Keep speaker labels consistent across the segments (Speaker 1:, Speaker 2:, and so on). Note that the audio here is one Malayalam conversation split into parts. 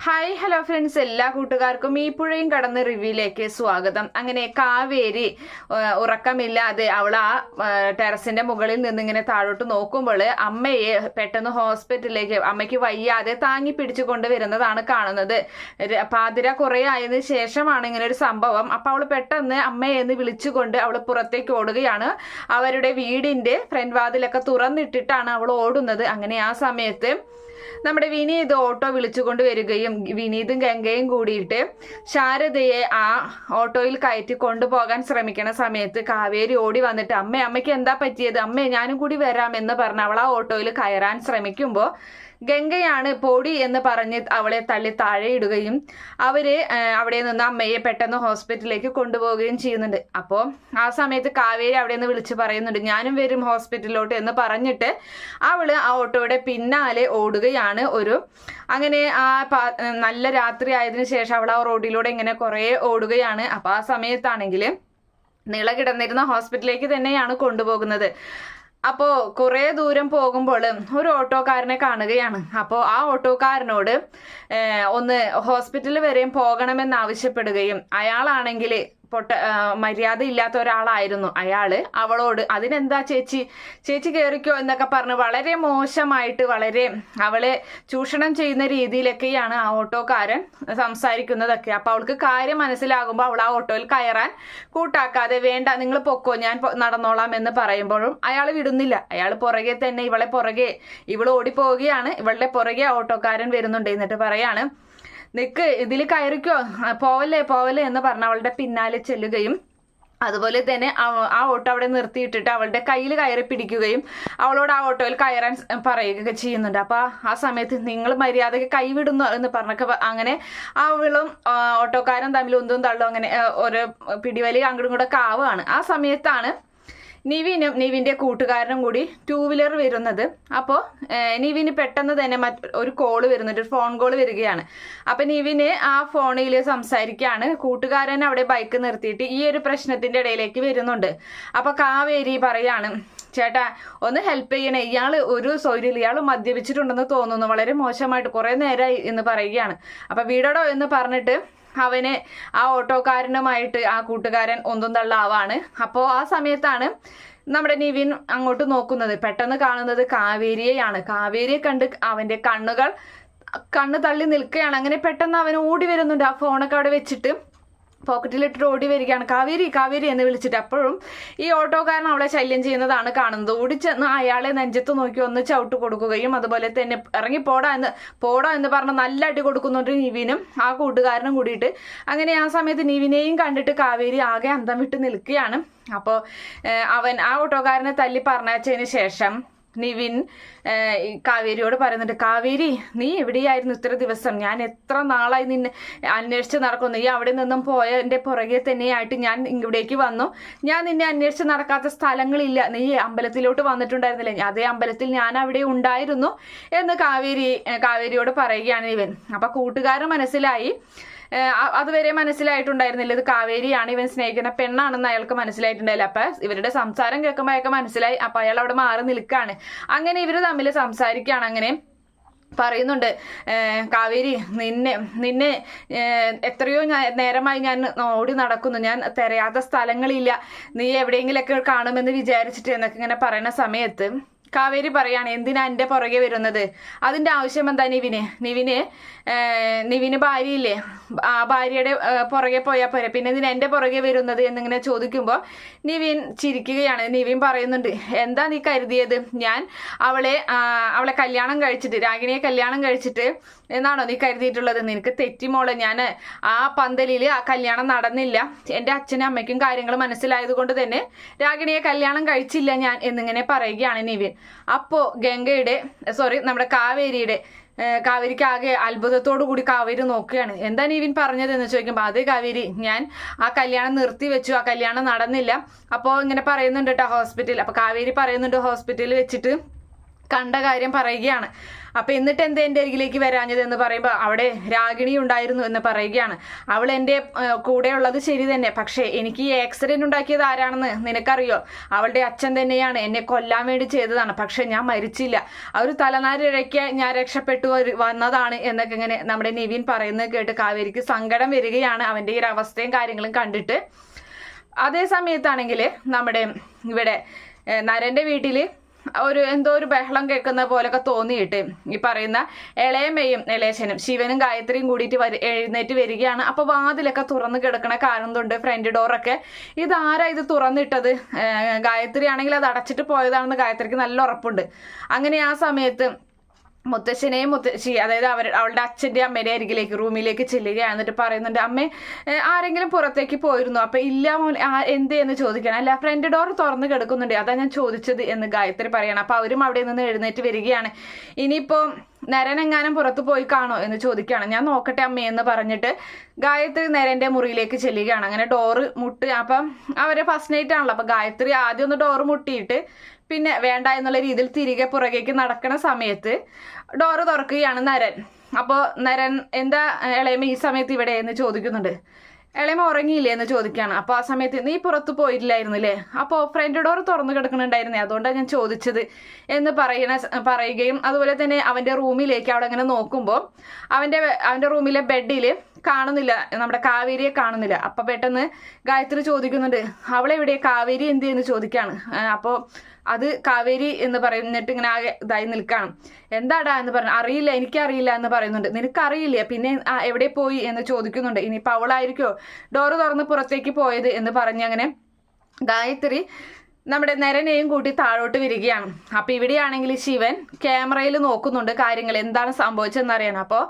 Speaker 1: ഹായ് ഹലോ ഫ്രണ്ട്സ്, എല്ലാ കൂട്ടുകാർക്കും ഈ പുഴയും കടന്ന് റിവ്യൂയിലേക്ക് സ്വാഗതം. അങ്ങനെ കാവേരി ഉറക്കമില്ലാതെ അവൾ ആ ടെറസിന്റെ മുകളിൽ നിന്നിങ്ങനെ താഴോട്ട് നോക്കുമ്പോൾ അമ്മയെ പെട്ടെന്ന് ഹോസ്പിറ്റലിലേക്ക്, അമ്മയ്ക്ക് വയ്യാതെ താങ്ങി പിടിച്ചു കൊണ്ടുവരുന്നതാണ് കാണുന്നത്. പാതിര കുറെ ആയതിനു ശേഷമാണ് ഇങ്ങനെ ഒരു സംഭവം. അപ്പൊ അവൾ പെട്ടെന്ന് അമ്മയെ എന്ന് വിളിച്ചുകൊണ്ട് അവൾ പുറത്തേക്ക് ഓടുകയാണ്. അവരുടെ വീടിന്റെ ഫ്രണ്ട് വാതിലൊക്കെ തുറന്നിട്ടിട്ടാണ് അവൾ ഓടുന്നത്. അങ്ങനെ ആ സമയത്ത് നമ്മുടെ വിനീത് ഓട്ടോ വിളിച്ചുകൊണ്ട് വരികയും വിനീതും ഗംഗയും കൂടിയിട്ട് ശാരദയെ ആ ഓട്ടോയിൽ കയറ്റി കൊണ്ടുപോകാൻ ശ്രമിക്കണ സമയത്ത് കാവേരി ഓടി വന്നിട്ട് അമ്മയ്ക്ക് എന്താ പറ്റിയത്, അമ്മേ ഞാനും കൂടി വരാം എന്ന് പറഞ്ഞ് അവൾ ആ ഓട്ടോയിൽ കയറാൻ ശ്രമിക്കുമ്പോൾ ഗംഗയാണ് പൊടി എന്ന് പറഞ്ഞ് അവളെ തള്ളി താഴെ ഇടുകയും അവിടെ നിന്ന് അമ്മയെ പെട്ടെന്ന് ഹോസ്പിറ്റലിലേക്ക് കൊണ്ടുപോവുകയും ചെയ്യുന്നുണ്ട്. അപ്പോൾ ആ സമയത്ത് കാവേരി അവിടെ നിന്ന് വിളിച്ച് പറയുന്നുണ്ട് ഞാനും വരും ഹോസ്പിറ്റലിലോട്ട് എന്ന് പറഞ്ഞിട്ട് അവള് ആ ഓട്ടോയുടെ പിന്നാലെ ഓടുകയാണ്. അങ്ങനെ നല്ല രാത്രി ആയതിനു ശേഷം അവൾ ആ റോഡിലൂടെ ഇങ്ങനെ കുറേ ഓടുകയാണ്. അപ്പൊ ആ സമയത്താണെങ്കിൽ നീള കിടന്നിരുന്ന ഹോസ്പിറ്റലിലേക്ക് തന്നെയാണ് കൊണ്ടുപോകുന്നത്. അപ്പോൾ കുറേ ദൂരം പോകുമ്പോൾ ഒരു ഓട്ടോക്കാരനെ കാണുകയാണ്. അപ്പോൾ ആ ഓട്ടോക്കാരനോട് ഒന്ന് ഹോസ്പിറ്റൽ വരെയും പോകണമെന്ന് ആവശ്യപ്പെടുകയും അയാളാണെങ്കിൽ മര്യാദ ഇല്ലാത്ത ഒരാളായിരുന്നു. അയാള് അവളോട് അതിനെന്താ ചേച്ചി കയറിക്കോ എന്നൊക്കെ പറഞ്ഞ് വളരെ മോശമായിട്ട് അവളെ ചൂഷണം ചെയ്യുന്ന രീതിയിലൊക്കെയാണ് ആ ഓട്ടോക്കാരൻ സംസാരിക്കുന്നതൊക്കെ. അപ്പൊ അവൾക്ക് കാര്യം മനസ്സിലാകുമ്പോൾ അവൾ ആ ഓട്ടോയിൽ കയറാൻ കൂട്ടാക്കാതെ വേണ്ട നിങ്ങൾ പൊക്കോ ഞാൻ നടന്നോളാം എന്ന് പറയുമ്പോഴും അയാൾ വിടുന്നില്ല. അയാൾ പുറകെ തന്നെ ഇവൾ ഓടിപ്പോവുകയാണ്. ഇവളുടെ പുറകെ ഓട്ടോക്കാരൻ വരുന്നുണ്ട്. എന്നിട്ട് പറയാണ് നിക്ക് ഇതിൽ കയറിക്കോ, പോവല്ലേ എന്ന് പറഞ്ഞ അവളുടെ പിന്നാലെ ചെല്ലുകയും അതുപോലെ തന്നെ ആ ഓട്ടോ അവിടെ നിർത്തിയിട്ടിട്ട് അവളുടെ കയ്യിൽ കയറി പിടിക്കുകയും അവളോട് ആ ഓട്ടോയിൽ കയറാൻ പറയുകയൊക്കെ ചെയ്യുന്നുണ്ട്. അപ്പൊ ആ സമയത്ത് നിങ്ങൾ മര്യാദയ്ക്ക് കൈവിടുന്നു എന്ന് പറഞ്ഞൊക്കെ അങ്ങനെ അവളും ഓട്ടോക്കാരൻ തമ്മിൽ ഒന്നും തള്ളും അങ്ങനെ ഒരു പിടിവലി അങ്ങോട്ടും കൂടെ ആവുകയാണ്. ആ സമയത്താണ് നിവിന്റെ കൂട്ടുകാരനും കൂടി 2 വീലർ വരുന്നത്. അപ്പോൾ നിവിന് പെട്ടെന്ന് തന്നെ ഒരു കോള് വരുന്നുണ്ട്, ഒരു ഫോൺ കോള് വരികയാണ്. അപ്പൊ നിവിന് ആ ഫോണിൽ സംസാരിക്കുകയാണ്. കൂട്ടുകാരൻ അവിടെ ബൈക്ക് നിർത്തിയിട്ട് ഈ ഒരു പ്രശ്നത്തിന്റെ ഇടയിലേക്ക് വരുന്നുണ്ട്. അപ്പൊ കാവേരി പറയാണ് ചേട്ടാ ഒന്ന് ഹെൽപ്പ് ചെയ്യണേ, ഇയാൾ ഒരു സൗകര്യം, ഇയാൾ മദ്യപിച്ചിട്ടുണ്ടെന്ന് തോന്നുന്നു, വളരെ മോശമായിട്ട് കുറെ നേരമായി എന്ന് പറയുകയാണ്. അപ്പൊ വീടടോ എന്ന് പറഞ്ഞിട്ട് അവന് ആ ഓട്ടോക്കാരനുമായിട്ട് ആ കൂട്ടുകാരൻ ഒന്നും തള്ളാവാണ്. അപ്പോൾ ആ സമയത്താണ് നമ്മുടെ നിവിൻ അങ്ങോട്ട് നോക്കുന്നത്. പെട്ടെന്ന് കാണുന്നത് കാവേരിയെയാണ്. കാവേരിയെ കണ്ട് അവന്റെ കണ്ണ് തള്ളി നിൽക്കുകയാണ്. അങ്ങനെ പെട്ടെന്ന് അവൻ ഓടി വരുന്നുണ്ട്. ആ ഫോണൊക്കെ അവിടെ വെച്ചിട്ട് പോക്കറ്റിലിട്ടിട്ട് ഓടി വരികയാണ്. കാവേരി എന്ന് വിളിച്ചിട്ട്. അപ്പോഴും ഈ ഓട്ടോക്കാരൻ അവളെ ശല്യം ചെയ്യുന്നതാണ് കാണുന്നത്. ഓടിച്ചെന്ന് അയാളെ നെഞ്ചത്ത് നോക്കി ഒന്ന് ചവിട്ട് കൊടുക്കുകയും അതുപോലെ തന്നെ ഇറങ്ങി പോടാ എന്ന് പറഞ്ഞ് നല്ല അടി കൊടുക്കുന്നുണ്ട് നിവിനും ആ കൂട്ടുകാരനും കൂടിയിട്ട്. അങ്ങനെ ആ സമയത്ത് നിവിനെയും കണ്ടിട്ട് കാവേരി ആകെ അന്തം വിട്ട് നിൽക്കുകയാണ്. അപ്പോൾ അവൻ ആ ഓട്ടോക്കാരനെ തല്ലി പറഞ്ഞതിന് ശേഷം നിവിൻ കാവേരിയോട് പറയുന്നുണ്ട് കാവേരി നീ എവിടെയായിരുന്നു ഇത്ര ദിവസം, ഞാൻ എത്ര നാളായി നിന്നെ അന്വേഷിച്ച് നടക്കുന്നു, നീ അവിടെ നിന്നും പോയതിന്റെ പുറകെ തന്നെയായിട്ട് ഞാൻ ഇവിടേക്ക് വന്നു, ഞാൻ നിന്നെ അന്വേഷിച്ച് നടക്കാത്ത സ്ഥലങ്ങളില്ല, നീ അമ്പലത്തിലോട്ട് വന്നിട്ടുണ്ടായിരുന്നില്ലേ, അതേ അമ്പലത്തിൽ ഞാൻ അവിടെ ഉണ്ടായിരുന്നു എന്ന് കാവേരിയോട് പറയുകയാണ് നിവിൻ. അപ്പൊ കൂട്ടുകാരൻ മനസ്സിലായി, അതുവരെ മനസ്സിലായിട്ടുണ്ടായിരുന്നില്ല ഇത് കാവേരിയാണ്, ഇവൻ സ്നേഹിക്കുന്ന പെണ്ണാണെന്ന് അയാൾക്ക് മനസ്സിലായിട്ടുണ്ടായില്ല. അപ്പൊ ഇവരുടെ സംസാരം കേൾക്കുമ്പോൾ അയാൾക്ക് മനസ്സിലായി. അപ്പൊ അയാൾ അവിടെ മാറി നിൽക്കുകയാണ്. അങ്ങനെ ഇവര് തമ്മിൽ സംസാരിക്കുകയാണ്. അങ്ങനെ പറയുന്നുണ്ട് കാവേരി നിന്നെ എത്രയോ നേരമായി ഞാൻ ഓടി നടക്കുന്നു, ഞാൻ തിരയാത്ത സ്ഥലങ്ങളില്ല, നീ എവിടെയെങ്കിലൊക്കെ കാണുമെന്ന് വിചാരിച്ചിട്ട് എന്നൊക്കെ ഇങ്ങനെ പറയുന്ന സമയത്ത് കാവേരി പറയാണ് എന്തിനാ എൻ്റെ പുറകെ വരുന്നത്, അതിൻ്റെ ആവശ്യം എന്താ നിവിന് ഭാര്യയില്ലേ, ആ ഭാര്യയുടെ പുറകെ പോയാൽ പോരെ, പിന്നെ എന്തിനാ എൻ്റെ പുറകെ വരുന്നത് എന്നിങ്ങനെ ചോദിക്കുമ്പോൾ നിവിൻ ചിരിക്കുകയാണ്. നിവിൻ പറയുന്നുണ്ട് എന്താ നീ കരുതിയത്, ഞാൻ അവളെ കല്യാണം കഴിച്ചിട്ട്, രാഗിണിയെ കല്യാണം കഴിച്ചിട്ട് എന്നാണോ നീ കരുതിയിട്ടുള്ളത്, നിനക്ക് തെറ്റിമോളെ, ഞാൻ ആ പന്തലിൽ ആ കല്യാണം നടന്നില്ല, എൻ്റെ അച്ഛനും അമ്മയ്ക്കും കാര്യങ്ങൾ മനസ്സിലായത് കൊണ്ട് തന്നെ രാഗിണിയെ കല്യാണം കഴിച്ചില്ല ഞാൻ എന്നിങ്ങനെ പറയുകയാണ് നിവിൻ. അപ്പോ നമ്മുടെ കാവേരിക്ക് ആകെ അത്ഭുതത്തോടു കൂടി കാവേരി നോക്കുകയാണ്. എന്താ നിവിൻ പറഞ്ഞത് എന്ന് ചോദിക്കുമ്പോൾ അത് കാവേരി ഞാൻ ആ കല്യാണം നിർത്തിവെച്ചു, ആ കല്യാണം നടന്നില്ല. അപ്പോൾ ഇങ്ങനെ പറയുന്നുണ്ട് കേട്ടോ ഹോസ്പിറ്റൽ. അപ്പൊ കാവേരി പറയുന്നുണ്ട് ഹോസ്പിറ്റലിൽ വെച്ചിട്ട് കണ്ട കാര്യം പറയുകയാണ്. അപ്പൊ എന്നിട്ട് എന്താ എൻ്റെ അരികിലേക്ക് വരാഞ്ഞത് എന്ന് പറയുമ്പോൾ അവിടെ രാഗിണി ഉണ്ടായിരുന്നു എന്ന് പറയുകയാണ്. അവൾ എൻ്റെ കൂടെ ഉള്ളത് ശരി തന്നെ, പക്ഷേ എനിക്ക് ഈ ആക്സിഡന്റ് ഉണ്ടാക്കിയത് ആരാണെന്ന് നിനക്കറിയോ? അവളുടെ അച്ഛൻ തന്നെയാണ്, എന്നെ കൊല്ലാൻ വേണ്ടി ചെയ്തതാണ്, പക്ഷെ ഞാൻ മരിച്ചില്ല, ആ ഒരു തലനാരിഴയ്ക്ക് ഞാൻ രക്ഷപ്പെട്ടു വന്നതാണ് എന്നൊക്കെ ഇങ്ങനെ നമ്മുടെ നിവിൻ പറയുന്നത് കേട്ട് കാവേരിക്ക് സങ്കടം വരികയാണ് അവൻ്റെ ഈ ഒരു അവസ്ഥയും കാര്യങ്ങളും കണ്ടിട്ട്. അതേ സമയത്താണെങ്കിൽ നമ്മുടെ ഇവിടെ നരൻ്റെ വീട്ടിൽ എന്തോ ഒരു ബഹളം കേൾക്കുന്ന പോലൊക്കെ തോന്നിയിട്ട് ഈ പറയുന്ന ഇളയമ്മയും ഇളയച്ചനും ശിവനും ഗായത്രിയും കൂടിയിട്ട് എഴുന്നേറ്റ് വരികയാണ്. അപ്പോൾ വാതിലൊക്കെ തുറന്ന് കിടക്കണ കാണുന്നുണ്ട്, ഫ്രണ്ട് ഡോറൊക്കെ. ഇതാരാ ഇത് തുറന്നിട്ടത്? ഗായത്രി ആണെങ്കിൽ അത് അടച്ചിട്ട് പോയതാണെന്ന് ഗായത്രിക്ക് നല്ല ഉറപ്പുണ്ട്. അങ്ങനെ ആ സമയത്ത് മുത്തശ്ശനെയും മുത്തശ്ശി, അതായത് അവളുടെ അച്ഛൻ്റെ അമ്മയുടെ അരികിലേക്ക് റൂമിലേക്ക് ചെല്ലുകയാണ്. എന്നിട്ട് പറയുന്നുണ്ട്, അമ്മേ ആരെങ്കിലും പുറത്തേക്ക് പോയിരുന്നു? അപ്പൊ ഇല്ല മോൻ, എന്ത് എന്ന് ചോദിക്കണം. അല്ല, ഫ്രണ്ട് ഡോർ തുറന്ന് കിടക്കുന്നുണ്ട്, അതാ ഞാൻ ചോദിച്ചത് എന്ന് ഗായത്രി പറയണം. അപ്പൊ അവരും അവിടെ നിന്ന് എഴുന്നേറ്റ് വരികയാണ്. ഇനിയിപ്പോ നരനെങ്ങാനും പുറത്തു പോയി കാണോ എന്ന് ചോദിക്കുകയാണ്. ഞാൻ നോക്കട്ടെ അമ്മേ എന്ന് പറഞ്ഞിട്ട് ഗായത്രി നരന്റെ മുറിയിലേക്ക് ചെല്ലുകയാണ്. അങ്ങനെ ഡോറ് അപ്പം അവരെ ഫസ്റ്റ് നൈറ്റ് ആണല്ലോ, അപ്പൊ ഗായത്രി ആദ്യം ഒന്ന് ഡോറ് മുട്ടിയിട്ട് പിന്നെ വേണ്ട എന്നുള്ള രീതിയിൽ തിരികെ പുറകേക്ക് നടക്കുന്ന സമയത്ത് ഡോറ് തുറക്കുകയാണ് നരൻ. അപ്പോൾ നരൻ, എന്താ ഇളയമ ഈ സമയത്ത് ഇവിടെ എന്ന് ചോദിക്കുന്നുണ്ട്. ഇളയമ ഉറങ്ങിയില്ലേ എന്ന് ചോദിക്കുകയാണ്. അപ്പോൾ ആ സമയത്ത് നീ പുറത്ത് പോയില്ലായിരുന്നില്ലേ? അപ്പോൾ ഫ്രണ്ട് ഡോർ തുറന്നു കിടക്കുന്നുണ്ടായിരുന്നേ, അതുകൊണ്ടാണ് ഞാൻ ചോദിച്ചത് എന്ന് പറയുകയും അതുപോലെ തന്നെ അവൻ്റെ റൂമിലേക്ക് അവിടെ അങ്ങനെ നോക്കുമ്പോൾ അവൻ്റെ റൂമിലെ ബെഡിൽ കാണുന്നില്ല, നമ്മുടെ കാവേരിയെ കാണുന്നില്ല. അപ്പം പെട്ടെന്ന് ഗായത്രി ചോദിക്കുന്നുണ്ട്, അവളെവിടെ, കാവേരി എന്ത് എന്ന് ചോദിക്കുകയാണ്. അപ്പോൾ അത് കാവേരി എന്ന് പറയുന്നിട്ട് ഇങ്ങനെ ആകെ ഇതായി നിൽക്കുകയാണ്. എന്താടാ എന്ന് പറഞ്ഞു. അറിയില്ല, എനിക്കറിയില്ല എന്ന് പറയുന്നുണ്ട്. നിനക്കറിയില്ല, പിന്നെ എവിടെ പോയി എന്ന് ചോദിക്കുന്നുണ്ട്. ഇനിയിപ്പോൾ അവളായിരിക്കോ ഡോറ് തുറന്ന് പുറത്തേക്ക് പോയത് എന്ന് പറഞ്ഞ് അങ്ങനെ ഗായത്രി നമ്മുടെ നരനെയും കൂട്ടി താഴോട്ട് വരികയാണ്. അപ്പോൾ ഇവിടെയാണെങ്കിൽ ശിവൻ ക്യാമറയിൽ നോക്കുന്നുണ്ട് കാര്യങ്ങൾ എന്താണ് സംഭവിച്ചതെന്നറിയാൻ. അപ്പോൾ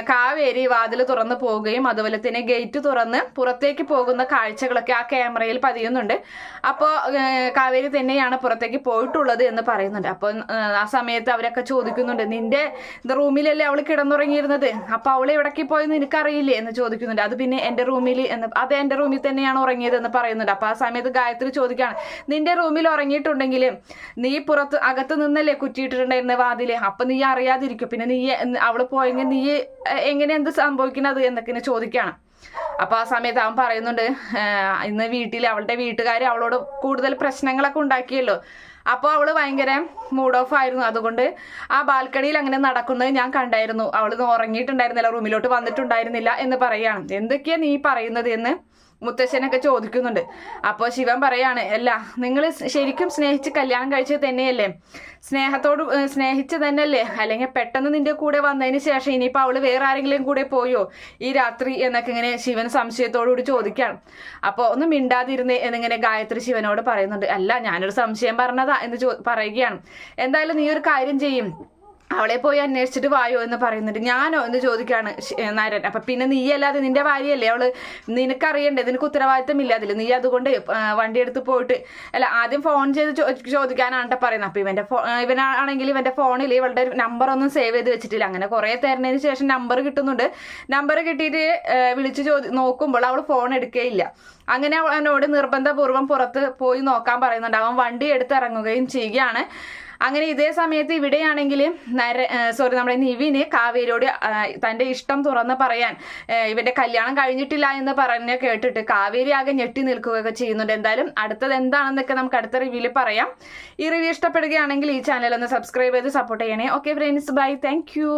Speaker 1: കാവേരി വാതിൽ തുറന്ന് പോവുകയും അതുപോലെ തന്നെ ഗേറ്റ് തുറന്ന് പുറത്തേക്ക് പോകുന്ന കാഴ്ചകളൊക്കെ ആ ക്യാമറയിൽ പതിയുന്നുണ്ട്. അപ്പോൾ കാവേരി തന്നെയാണ് പുറത്തേക്ക് പോയിട്ടുള്ളത് എന്ന് പറയുന്നുണ്ട്. അപ്പോൾ ആ സമയത്ത് അവരൊക്കെ ചോദിക്കുന്നുണ്ട്, നിന്റെ റൂമിലല്ലേ അവൾ കിടന്നുറങ്ങിയിരുന്നത്, അപ്പോൾ അവൾ എവിടേക്ക് പോയെന്ന് നിനക്കറിയില്ലേ എന്ന് ചോദിക്കുന്നുണ്ട്. അത് പിന്നെ എൻ്റെ റൂമിൽ അത് എൻ്റെ റൂമിൽ തന്നെയാണ് ഉറങ്ങിയത് എന്ന് പറയുന്നുണ്ട്. അപ്പോൾ ആ സമയത്ത് ഗായത്രി ചോദിക്കുകയാണ്, നിന്റെ റൂമിൽ ഉറങ്ങിയിട്ടുണ്ടെങ്കിൽ നീ അകത്ത് നിന്നല്ലേ കുറ്റിയിട്ടിട്ടുണ്ടായിരുന്ന വാതില്, അപ്പം നീ അറിയാതിരിക്കും, പിന്നെ അവൾ പോയെങ്കിൽ നീ എങ്ങനെ എന്ത് സംഭവിക്കുന്നത് എന്നൊക്കെ ചോദിക്കുകയാണ്. അപ്പൊ ആ സമയത്ത് അവൻ പറയുന്നുണ്ട്, ഇന്ന് അവളുടെ വീട്ടുകാർ അവളോട് കൂടുതൽ പ്രശ്നങ്ങളൊക്കെ ഉണ്ടാക്കിയല്ലോ, അപ്പോൾ അവള് ഭയങ്കര മൂഡ് ഓഫ് ആയിരുന്നു, അതുകൊണ്ട് ആ ബാൽക്കണിയിൽ അങ്ങനെ നടക്കുന്നത് ഞാൻ കണ്ടായിരുന്നു, അവൾ ഉറങ്ങിയിട്ടുണ്ടായിരുന്നില്ല, റൂമിലോട്ട് വന്നിട്ടുണ്ടായിരുന്നില്ല എന്ന് പറയാണ്. എന്തൊക്കെയാ നീ പറയുന്നത് എന്ന് മുത്തശ്ശനൊക്കെ ചോദിക്കുന്നുണ്ട്. അപ്പോൾ ശിവൻ പറയാണ്, അല്ല നിങ്ങൾ ശരിക്കും സ്നേഹിച്ച് കല്യാണം കഴിച്ചത് തന്നെയല്ലേ, സ്നേഹിച്ച് തന്നെയല്ലേ, അല്ലെങ്കിൽ പെട്ടെന്ന് നിന്റെ കൂടെ വന്നതിന് ശേഷം ഇനിയിപ്പോൾ അവള് വേറെ ആരെങ്കിലും കൂടെ പോയോ ഈ രാത്രി എന്നൊക്കെ ഇങ്ങനെ ശിവൻ സംശയത്തോടുകൂടി ചോദിക്കുകയാണ്. അപ്പോൾ ഒന്ന് മിണ്ടാതിരുന്നേ എന്നിങ്ങനെ ഗായത്രി ശിവനോട് പറയുന്നുണ്ട്. അല്ല, ഞാനൊരു സംശയം പറഞ്ഞതാ എന്ന് പറയുകയാണ്. എന്തായാലും നീ ഒരു കാര്യം ചെയ്യും, അവളെ പോയി അന്വേഷിച്ചിട്ട് വായോ എന്ന് പറയുന്നുണ്ട്. ഞാനോ എന്ന് ചോദിക്കുകയാണ് നരൻ. അപ്പം പിന്നെ നീ അല്ലാതെ നിന്റെ ഭാര്യയല്ലേ, അവള് നിനക്കറിയണ്ടേ, നിനക്ക് ഉത്തരവാദിത്തമില്ല അതിൽ, നീ അതുകൊണ്ട് വണ്ടി എടുത്ത് പോയിട്ട് അല്ല ആദ്യം ഫോൺ ചെയ്ത് ചോദിക്കാനാണ് പറയുന്നത്. അപ്പം ഇവനാണെങ്കിൽ ഇവൻ്റെ ഫോണിൽ ഇവളുടെ നമ്പർ ഒന്നും സേവ് ചെയ്ത് വെച്ചിട്ടില്ല. അങ്ങനെ കുറേ തരുന്നതിന് ശേഷം നമ്പർ കിട്ടുന്നുണ്ട്. നമ്പർ കിട്ടിയിട്ട് വിളിച്ച് നോക്കുമ്പോൾ അവൾ ഫോൺ എടുക്കുകയില്ല. അങ്ങനെ അവനോട് നിർബന്ധപൂർവ്വം പുറത്ത് പോയി നോക്കാൻ പറയുന്നുണ്ട്. അവൻ വണ്ടി എടുത്ത് ഇറങ്ങുകയും ചെയ്യുകയാണ്. അങ്ങനെ ഇതേ സമയത്ത് ഇവിടെയാണെങ്കിൽ നമ്മുടെ നിവിന് കാവേരിയോട് തൻ്റെ ഇഷ്ടം തുറന്ന് പറയാൻ, ഇവന്റെ കല്യാണം കഴിഞ്ഞിട്ടില്ല എന്ന് പറഞ്ഞ് കേട്ടിട്ട് കാവേരി ആകെ ഞെട്ടി നിൽക്കുകയൊക്കെ ചെയ്യുന്നുണ്ട്. എന്തായാലും അടുത്തത് എന്താണെന്നൊക്കെ നമുക്ക് അടുത്ത റിവ്യൂവിൽ പറയാം. ഈ റിവ്യൂ ഇഷ്ടപ്പെടുകയാണെങ്കിൽ ഈ ചാനൽ ഒന്ന് സബ്സ്ക്രൈബ് ചെയ്ത് സപ്പോർട്ട് ചെയ്യണേ. Okay friends, bye, thank U.